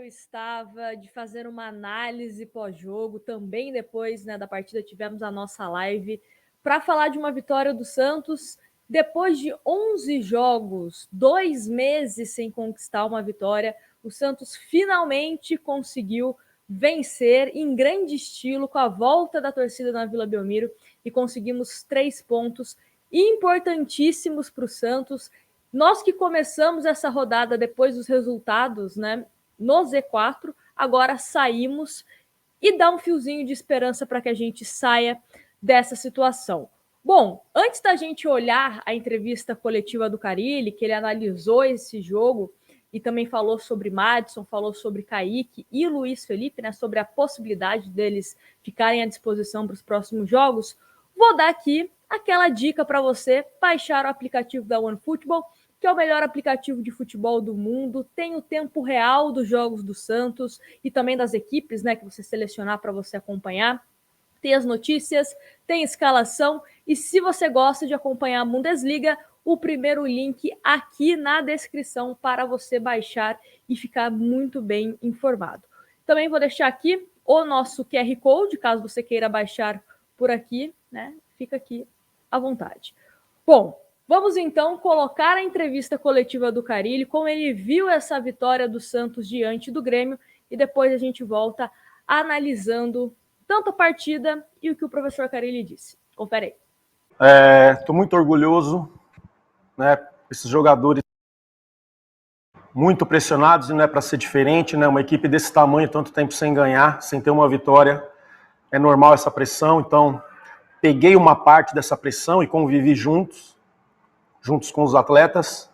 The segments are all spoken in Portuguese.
estava de fazer uma análise pós-jogo. Também depois, né, da partida tivemos a nossa live para falar de uma vitória do Santos. Depois de 11 jogos, 2 meses sem conquistar uma vitória, o Santos finalmente conseguiu vencer em grande estilo com a volta da torcida na Vila Belmiro e conseguimos 3 pontos importantíssimos para o Santos. Nós que começamos essa rodada depois dos resultados, né, no Z4, agora saímos e dá um fiozinho de esperança para que a gente saia dessa situação. Bom, antes da gente olhar a entrevista coletiva do Carille, que ele analisou esse jogo e também falou sobre Madison, falou sobre Kaique e Luiz Felipe, né, sobre a possibilidade deles ficarem à disposição para os próximos jogos, vou dar aqui aquela dica para você baixar o aplicativo da OneFootball, que é o melhor aplicativo de futebol do mundo, tem o tempo real dos jogos do Santos e também das equipes, né, que você selecionar para você acompanhar. Tem as notícias, tem escalação, e se você gosta de acompanhar a Bundesliga, o primeiro link aqui na descrição para você baixar e ficar muito bem informado. Também vou deixar aqui o nosso QR Code, caso você queira baixar por aqui, né? Fica aqui à vontade. Bom, vamos então colocar a entrevista coletiva do Carille, como ele viu essa vitória do Santos diante do Grêmio, e depois a gente volta analisando tanto a partida e o que o professor Carille disse. Confere aí. Estou muito orgulhoso, né? Esses jogadores muito pressionados, e não é para ser diferente, né? Uma equipe desse tamanho, tanto tempo sem ganhar, sem ter uma vitória, é normal essa pressão. Então, peguei uma parte dessa pressão e convivi juntos com os atletas.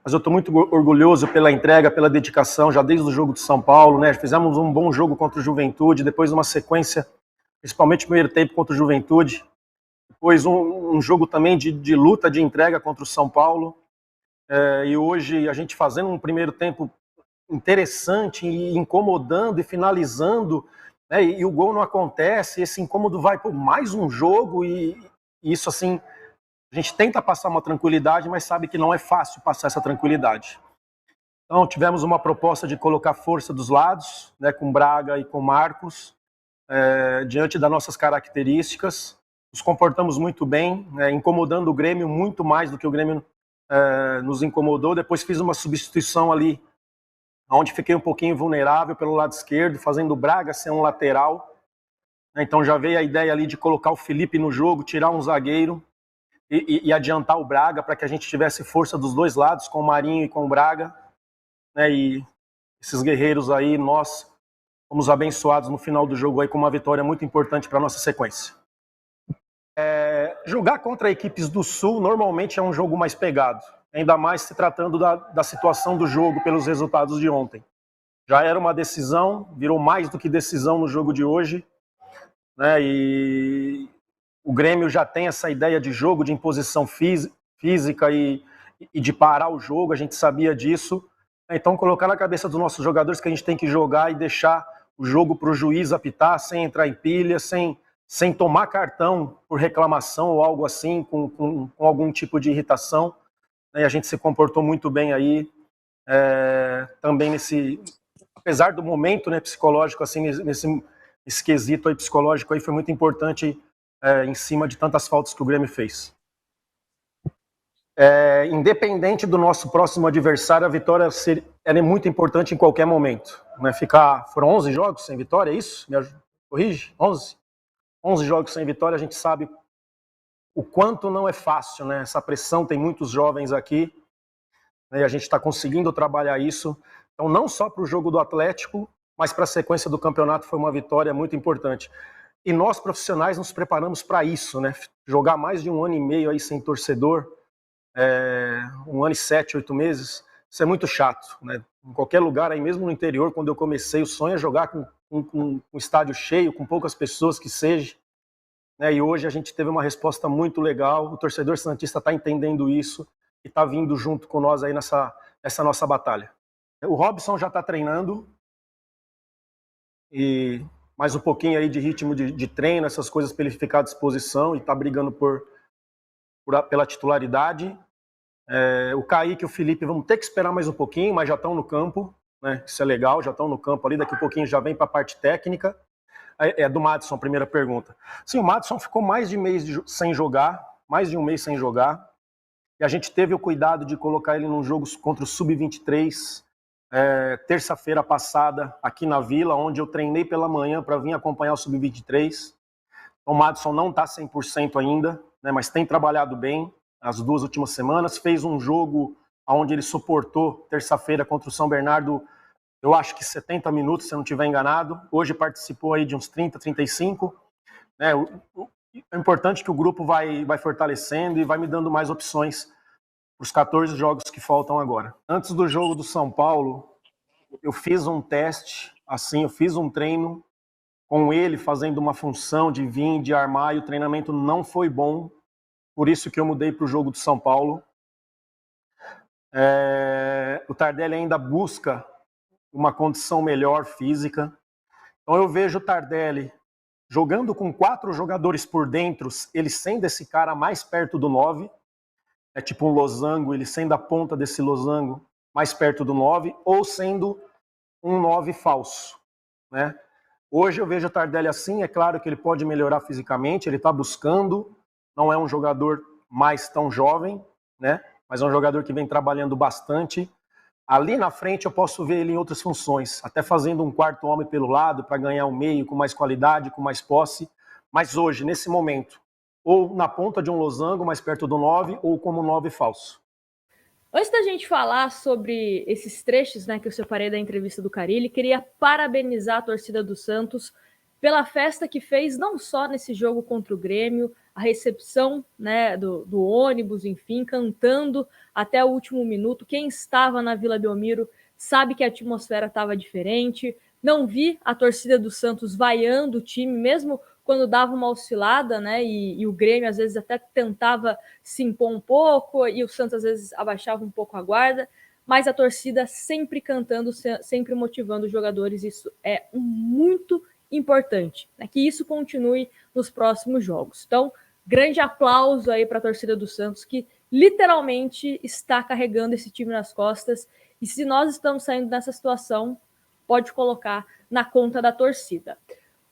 Mas eu estou muito orgulhoso pela entrega, pela dedicação, já desde o jogo de São Paulo, né? Fizemos um bom jogo contra o Juventude, depois uma sequência, principalmente no primeiro tempo contra o Juventude, depois um jogo também de luta, de entrega contra o São Paulo, e hoje a gente fazendo um primeiro tempo interessante, e incomodando e finalizando, né? E o gol não acontece, esse incômodo vai por mais um jogo, e isso assim, a gente tenta passar uma tranquilidade, mas sabe que não é fácil passar essa tranquilidade. Então tivemos uma proposta de colocar força dos lados, né, com Braga e com Marcos, diante das nossas características. Nos comportamos muito bem, incomodando o Grêmio muito mais do que o Grêmio nos incomodou. Depois fiz uma substituição ali, onde fiquei um pouquinho vulnerável pelo lado esquerdo, fazendo o Braga ser um lateral. Então já veio a ideia ali de colocar o Felipe no jogo, tirar um zagueiro e adiantar o Braga para que a gente tivesse força dos dois lados, com o Marinho e com o Braga. E esses guerreiros aí, nós fomos abençoados no final do jogo aí com uma vitória muito importante para a nossa sequência. Jogar contra equipes do Sul normalmente é um jogo mais pegado, ainda mais se tratando da situação do jogo pelos resultados de ontem. Já era uma decisão, virou mais do que decisão no jogo de hoje, né? E o Grêmio já tem essa ideia de jogo, de imposição física e de parar o jogo, a gente sabia disso. Então colocar na cabeça dos nossos jogadores que a gente tem que jogar e deixar o jogo para o juiz apitar, sem entrar em pilha, sem tomar cartão por reclamação ou algo assim, com algum tipo de irritação. E a gente se comportou muito bem aí, também apesar do momento, né, psicológico, assim, nesse quesito aí psicológico aí, foi muito importante em cima de tantas faltas que o Grêmio fez. Independente do nosso próximo adversário, a vitória é muito importante em qualquer momento, né? Foram 11 jogos sem vitória, é isso? Me corrige? 11 jogos sem vitória, a gente sabe o quanto não é fácil, né? Essa pressão, tem muitos jovens aqui, né? E a gente está conseguindo trabalhar isso. Então, não só para o jogo do Atlético, mas para a sequência do campeonato foi uma vitória muito importante. E nós, profissionais, nos preparamos para isso, né? Jogar mais de 1 ano e meio aí sem torcedor, 1 ano e 7, 8 meses, isso é muito chato, né? Em qualquer lugar, aí mesmo no interior, quando eu comecei, o sonho é jogar com um estádio cheio, com poucas pessoas que seja, né? E hoje a gente teve uma resposta muito legal, o torcedor santista está entendendo isso e está vindo junto com nós aí nessa nossa batalha. O Robson já está treinando, e mais um pouquinho aí de ritmo de treino, essas coisas para ele ficar à disposição, e está brigando pela titularidade. O Kaique e o Felipe vamos ter que esperar mais um pouquinho, mas já estão no campo, né? Isso é legal, já estão no campo ali, daqui a pouquinho já vem para a parte técnica. É do Madison, primeira pergunta. Sim, o Madison ficou mais de um mês sem jogar, e a gente teve o cuidado de colocar ele num jogo contra o Sub-23, terça-feira passada, aqui na Vila, onde eu treinei pela manhã para vir acompanhar o Sub-23. O Madison não está 100% ainda, né, mas tem trabalhado bem as 2 últimas semanas. Fez um jogo onde ele suportou, terça-feira, contra o São Bernardo, eu acho que 70 minutos, se eu não estiver enganado. Hoje participou aí de uns 30, 35. Né? É importante que o grupo vai fortalecendo e vai me dando mais opções para os 14 jogos que faltam agora. Antes do jogo do São Paulo, eu fiz um teste, assim, eu fiz um treino com ele fazendo uma função de vir, de armar, e o treinamento não foi bom, por isso que eu mudei para o jogo do São Paulo. O Tardelli ainda busca uma condição melhor física. Então eu vejo o Tardelli jogando com 4 jogadores por dentro, ele sendo esse cara mais perto do 9, é tipo um losango, ele sendo a ponta desse losango mais perto do 9, ou sendo um 9 falso, né? Hoje eu vejo o Tardelli assim, é claro que ele pode melhorar fisicamente, ele está buscando, não é um jogador mais tão jovem, né? Mas é um jogador que vem trabalhando bastante. Ali na frente eu posso ver ele em outras funções, até fazendo um quarto homem pelo lado para ganhar um meio com mais qualidade, com mais posse. Mas hoje, nesse momento, ou na ponta de um losango, mais perto do 9, ou como 9 falso. Antes da gente falar sobre esses trechos, né, que eu separei da entrevista do Carille, queria parabenizar a torcida do Santos pela festa que fez, não só nesse jogo contra o Grêmio, a recepção, né, do ônibus, enfim, cantando até o último minuto. Quem estava na Vila Belmiro sabe que a atmosfera estava diferente. Não vi a torcida do Santos vaiando o time, mesmo quando dava uma oscilada, né, e o Grêmio às vezes até tentava se impor um pouco, e o Santos às vezes abaixava um pouco a guarda, mas a torcida sempre cantando, sempre motivando os jogadores. Isso é muito importante, né, que isso continue nos próximos jogos. Então, grande aplauso aí para a torcida do Santos, que literalmente está carregando esse time nas costas, e se nós estamos saindo dessa situação, pode colocar na conta da torcida.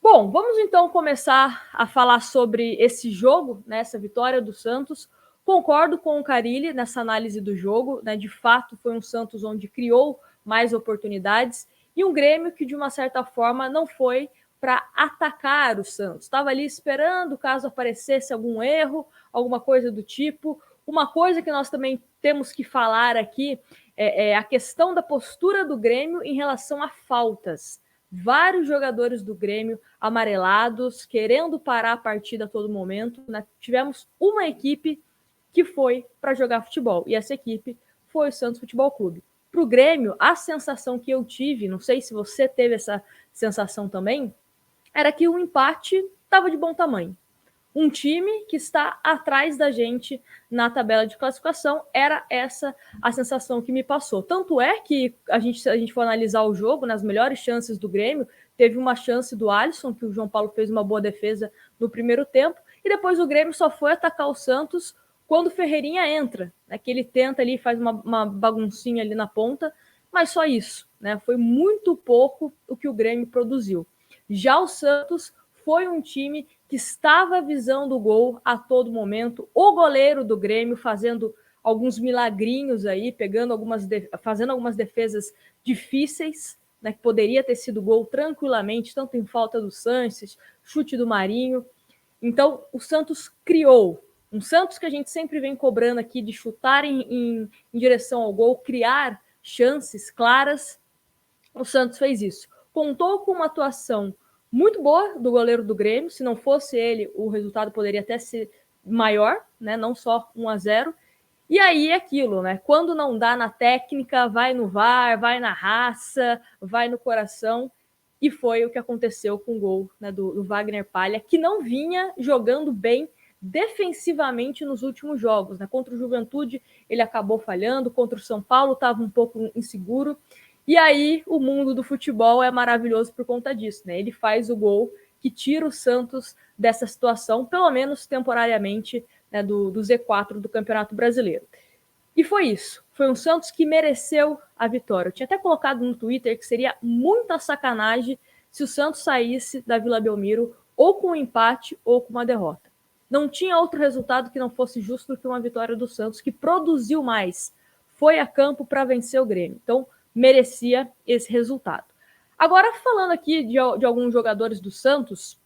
Bom, vamos então começar a falar sobre esse jogo, né, essa vitória do Santos. Concordo com o Carille nessa análise do jogo, né, de fato foi um Santos onde criou mais oportunidades, e um Grêmio que de uma certa forma não foi para atacar o Santos. Estava ali esperando caso aparecesse algum erro, alguma coisa do tipo. Uma coisa que nós também temos que falar aqui é a questão da postura do Grêmio em relação a faltas. Vários jogadores do Grêmio amarelados, querendo parar a partida a todo momento, né? Tivemos uma equipe que foi para jogar futebol, e essa equipe foi o Santos Futebol Clube. Para o Grêmio, a sensação que eu tive, não sei se você teve essa sensação também, era que o empate estava de bom tamanho. Um time que está atrás da gente na tabela de classificação, era essa a sensação que me passou. Tanto é que se a gente for analisar o jogo, nas melhores chances do Grêmio, teve uma chance do Alisson, que o João Paulo fez uma boa defesa no primeiro tempo, e depois o Grêmio só foi atacar o Santos quando o Ferreirinha entra, né, que ele tenta ali, faz uma baguncinha ali na ponta, mas só isso, né? Foi muito pouco o que o Grêmio produziu. Já o Santos foi um time que estava visando o gol a todo momento. O goleiro do Grêmio fazendo alguns milagrinhos aí, fazendo algumas defesas difíceis, né, que poderia ter sido gol tranquilamente, tanto em falta do Sanches, chute do Marinho. Então, o Santos criou. Um Santos que a gente sempre vem cobrando aqui de chutar em direção ao gol, criar chances claras. O Santos fez isso. Contou com uma atuação muito boa do goleiro do Grêmio. Se não fosse ele, o resultado poderia até ser maior, né? Não só 1-0. E aí é aquilo, né? Quando não dá na técnica, vai no VAR, vai na raça, vai no coração. E foi o que aconteceu com o gol, né, do Wagner Palha, que não vinha jogando bem defensivamente nos últimos jogos, né? Contra o Juventude ele acabou falhando, contra o São Paulo estava um pouco inseguro. E aí o mundo do futebol é maravilhoso por conta disso, né? Ele faz o gol que tira o Santos dessa situação, pelo menos temporariamente, né, do Z4 do Campeonato Brasileiro. E foi isso. Foi um Santos que mereceu a vitória. Eu tinha até colocado no Twitter que seria muita sacanagem se o Santos saísse da Vila Belmiro ou com um empate ou com uma derrota. Não tinha outro resultado que não fosse justo do que uma vitória do Santos, que produziu mais, foi a campo para vencer o Grêmio. Então, merecia esse resultado. Agora, falando aqui de alguns jogadores do Santos,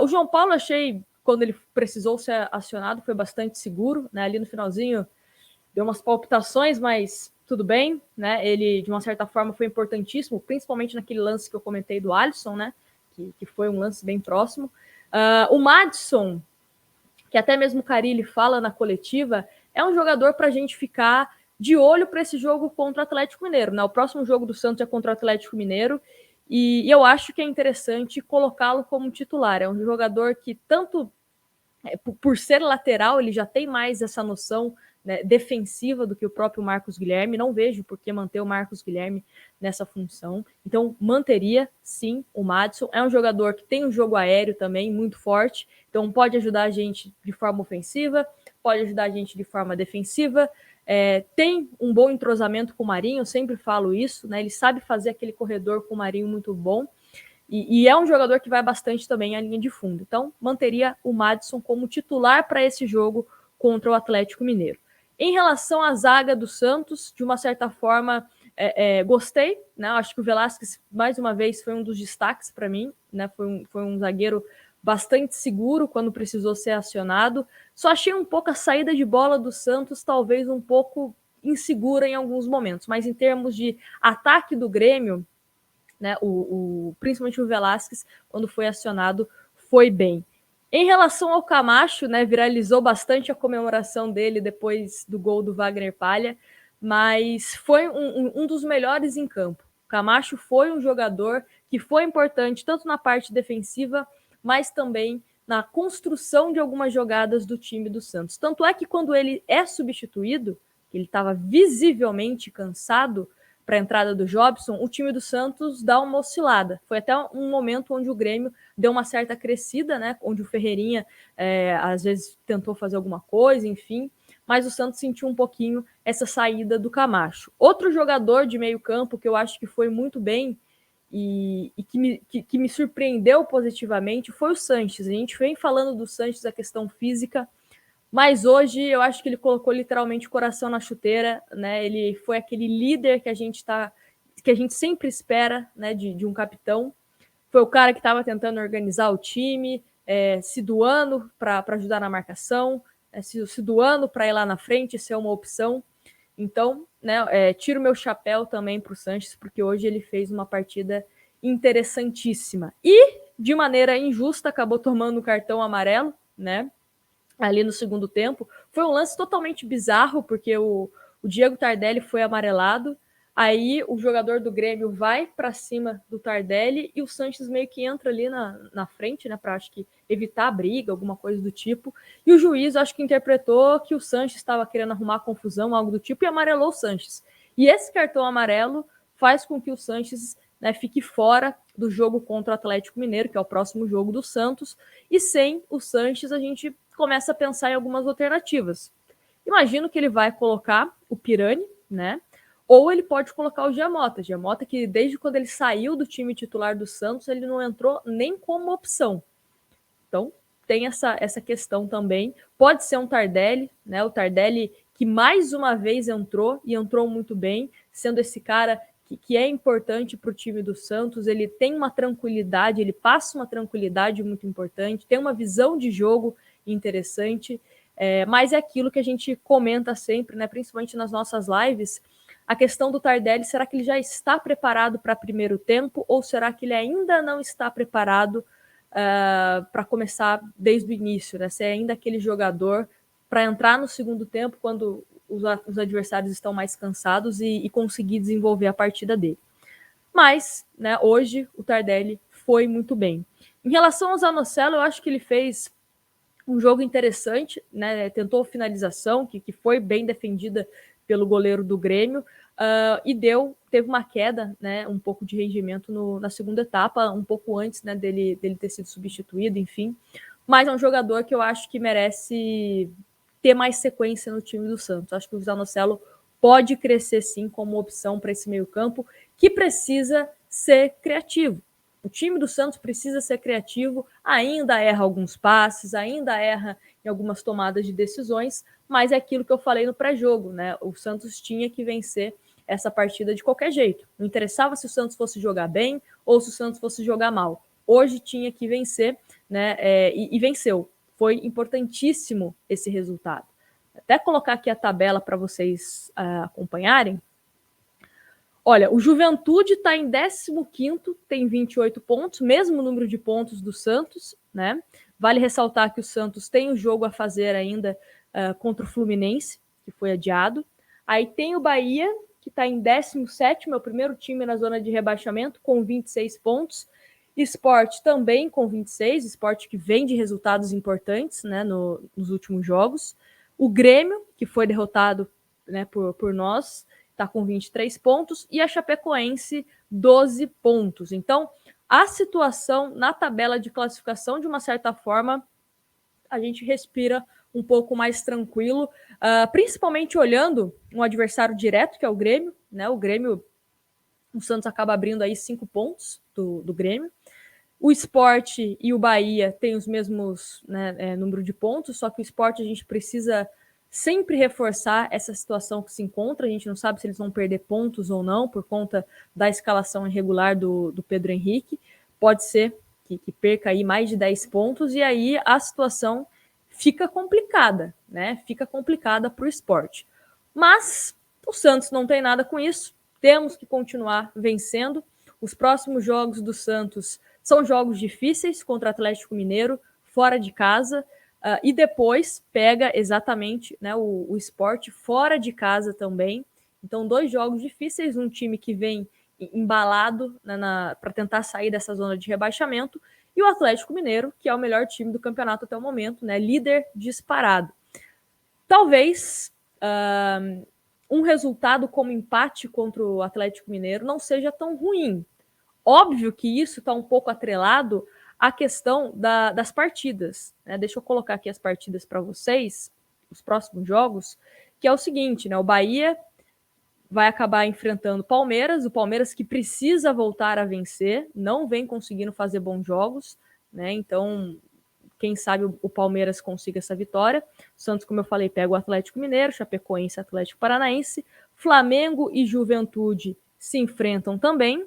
o João Paulo, achei, quando ele precisou ser acionado, foi bastante seguro, né? Ali no finalzinho, deu umas palpitações, mas tudo bem, né? Ele, de uma certa forma, foi importantíssimo, principalmente naquele lance que eu comentei do Alisson, né? Que foi um lance bem próximo. O Madison, que até mesmo o Carille fala na coletiva, é um jogador para a gente ficar de olho para esse jogo contra o Atlético Mineiro, né? O próximo jogo do Santos é contra o Atlético Mineiro, e eu acho que é interessante colocá-lo como titular. É um jogador que, tanto por ser lateral, ele já tem mais essa noção, né, defensiva do que o próprio Marcos Guilherme. Não vejo por que manter o Marcos Guilherme nessa função. Então, manteria, sim, o Madison. É um jogador que tem um jogo aéreo também muito forte, então pode ajudar a gente de forma ofensiva, pode ajudar a gente de forma defensiva. Tem um bom entrosamento com o Marinho, eu sempre falo isso, né? Ele sabe fazer aquele corredor com o Marinho muito bom. E é um jogador que vai bastante também à linha de fundo. Então, manteria o Madison como titular para esse jogo contra o Atlético Mineiro. Em relação à zaga do Santos, de uma certa forma, gostei, né? Acho que o Velasquez, mais uma vez, foi um dos destaques para mim, né? Foi um zagueiro bastante seguro quando precisou ser acionado. Só achei um pouco a saída de bola do Santos, talvez um pouco insegura em alguns momentos, mas em termos de ataque do Grêmio, né, principalmente o Velasquez, quando foi acionado, foi bem. Em relação ao Camacho, né, viralizou bastante a comemoração dele depois do gol do Wagner Palha, mas foi um dos melhores em campo. O Camacho foi um jogador que foi importante tanto na parte defensiva, mas também na construção de algumas jogadas do time do Santos. Tanto é que quando ele é substituído, ele estava visivelmente cansado, para a entrada do Jobson, o time do Santos dá uma oscilada. Foi até um momento onde o Grêmio deu uma certa crescida, né? Onde o Ferreirinha às vezes tentou fazer alguma coisa, enfim, mas o Santos sentiu um pouquinho essa saída do Camacho. Outro jogador de meio campo que eu acho que foi muito bem e que me surpreendeu positivamente foi o Sanches. A gente vem falando do Sanches, a questão física, mas hoje eu acho que ele colocou literalmente o coração na chuteira, né? Ele foi aquele líder que a gente sempre espera, né, de um capitão. Foi o cara que estava tentando organizar o time, se doando para ajudar na marcação, se doando para ir lá na frente, ser uma opção. Então, né, tiro meu chapéu também para o Sanches, porque hoje ele fez uma partida interessantíssima. E, de maneira injusta, acabou tomando o cartão amarelo, né? Ali no segundo tempo. Foi um lance totalmente bizarro, porque o Diego Tardelli foi amarelado, aí o jogador do Grêmio vai para cima do Tardelli e o Sanches meio que entra ali na frente, né, para acho que evitar a briga, alguma coisa do tipo, e o juiz acho que interpretou que o Sanches estava querendo arrumar confusão, algo do tipo, e amarelou o Sanches. E esse cartão amarelo faz com que o Sanches, né, fique fora do jogo contra o Atlético Mineiro, que é o próximo jogo do Santos, e sem o Sanches a gente começa a pensar em algumas alternativas. Imagino que ele vai colocar o Pirani, né? Ou ele pode colocar o Giamota. Giamota que desde quando ele saiu do time titular do Santos, ele não entrou nem como opção. Então, tem essa questão também. Pode ser um Tardelli, né? O Tardelli que mais uma vez entrou e entrou muito bem, sendo esse cara que é importante para o time do Santos. Ele tem uma tranquilidade, ele passa uma tranquilidade muito importante, tem uma visão de jogo interessante, mas é aquilo que a gente comenta sempre, né, principalmente nas nossas lives, a questão do Tardelli, será que ele já está preparado para primeiro tempo ou será que ele ainda não está preparado para começar desde o início, né? Se é ainda aquele jogador para entrar no segundo tempo quando os adversários estão mais cansados e conseguir desenvolver a partida dele. Mas, né, hoje o Tardelli foi muito bem. Em relação ao Zanocelo, eu acho que ele fez um jogo interessante, né? Tentou finalização, que foi bem defendida pelo goleiro do Grêmio, e teve uma queda, né, um pouco de rendimento na segunda etapa, um pouco antes, né, dele ter sido substituído, enfim. Mas é um jogador que eu acho que merece ter mais sequência no time do Santos. Acho que o Zanocelo pode crescer sim como opção para esse meio-campo, que precisa ser criativo. O time do Santos precisa ser criativo, ainda erra alguns passes, ainda erra em algumas tomadas de decisões, mas é aquilo que eu falei no pré-jogo, né? O Santos tinha que vencer essa partida de qualquer jeito. Não interessava se o Santos fosse jogar bem ou se o Santos fosse jogar mal. Hoje tinha que vencer, né? E venceu. Foi importantíssimo esse resultado. Até colocar aqui a tabela para vocês acompanharem. Olha, o Juventude está em 15º, tem 28 pontos, mesmo número de pontos do Santos, né? Vale ressaltar que o Santos tem o jogo a fazer ainda contra o Fluminense, que foi adiado. Aí tem o Bahia, que está em 17º, é o primeiro time na zona de rebaixamento, com 26 pontos. Sport também com 26, Sport que vem de resultados importantes, né, nos últimos jogos. O Grêmio, que foi derrotado, né, por nós, está com 23 pontos, e a Chapecoense, 12 pontos. Então, a situação na tabela de classificação, de uma certa forma, a gente respira um pouco mais tranquilo, principalmente olhando um adversário direto, que é o Grêmio, né? O Grêmio, o Santos acaba abrindo aí 5 pontos do Grêmio. O Sport e o Bahia têm os mesmos, né, número de pontos, só que o Sport a gente precisa sempre reforçar essa situação que se encontra. A gente não sabe se eles vão perder pontos ou não por conta da escalação irregular do Pedro Henrique. Pode ser que perca aí mais de 10 pontos e aí a situação fica complicada, né? Fica complicada para o Sport. Mas o Santos não tem nada com isso. Temos que continuar vencendo. Os próximos jogos do Santos são jogos difíceis contra o Atlético Mineiro, fora de casa, e depois pega exatamente, né, o Sport fora de casa também. Então, 2 jogos difíceis, um time que vem embalado, né, para tentar sair dessa zona de rebaixamento, e o Atlético Mineiro, que é o melhor time do campeonato até o momento, né, líder disparado. Talvez um resultado como empate contra o Atlético Mineiro não seja tão ruim. Óbvio que isso está um pouco atrelado à questão das partidas, né? Deixa eu colocar aqui as partidas para vocês, os próximos jogos, que é o seguinte, né? O Bahia vai acabar enfrentando o Palmeiras que precisa voltar a vencer, não vem conseguindo fazer bons jogos, né? Então, quem sabe o Palmeiras consiga essa vitória. O Santos, como eu falei, pega o Atlético Mineiro, Chapecoense, Atlético Paranaense, Flamengo e Juventude se enfrentam também.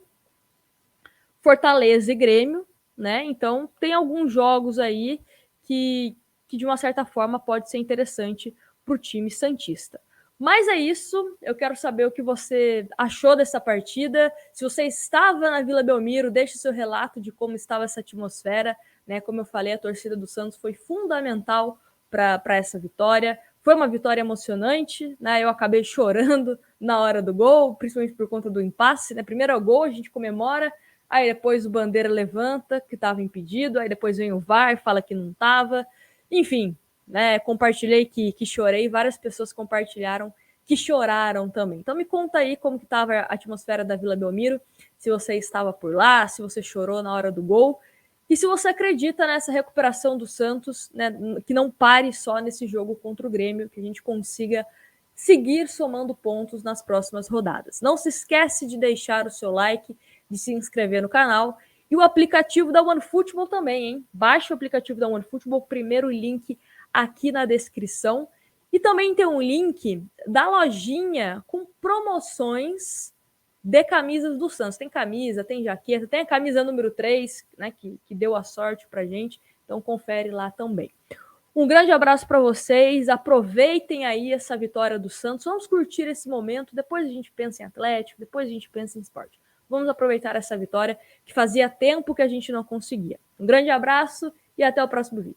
Fortaleza e Grêmio, né? Então tem alguns jogos aí que de uma certa forma pode ser interessante para o time santista. Mas é isso, eu quero saber o que você achou dessa partida. Se você estava na Vila Belmiro, deixe seu relato de como estava essa atmosfera, né? Como eu falei, a torcida do Santos foi fundamental para essa vitória. Foi uma vitória emocionante, né? Eu acabei chorando na hora do gol, principalmente por conta do impasse, né? Primeiro é o gol, a gente comemora, aí depois o Bandeira levanta, que estava impedido, aí depois vem o VAR, fala que não estava. Enfim, né, compartilhei que chorei, várias pessoas compartilharam que choraram também. Então me conta aí como que estava a atmosfera da Vila Belmiro, se você estava por lá, se você chorou na hora do gol, e se você acredita nessa recuperação do Santos, né, que não pare só nesse jogo contra o Grêmio, que a gente consiga seguir somando pontos nas próximas rodadas. Não se esquece de deixar o seu like, de se inscrever no canal e o aplicativo da OneFootball também, hein? Baixe o aplicativo da OneFootball, primeiro link aqui na descrição. E também tem um link da lojinha com promoções de camisas do Santos. Tem camisa, tem jaqueta, tem a camisa número 3, né, que deu a sorte pra gente. Então confere lá também. Um grande abraço para vocês, aproveitem aí essa vitória do Santos, vamos curtir esse momento, depois a gente pensa em Atlético, depois a gente pensa em esporte. Vamos aproveitar essa vitória que fazia tempo que a gente não conseguia. Um grande abraço e até o próximo vídeo.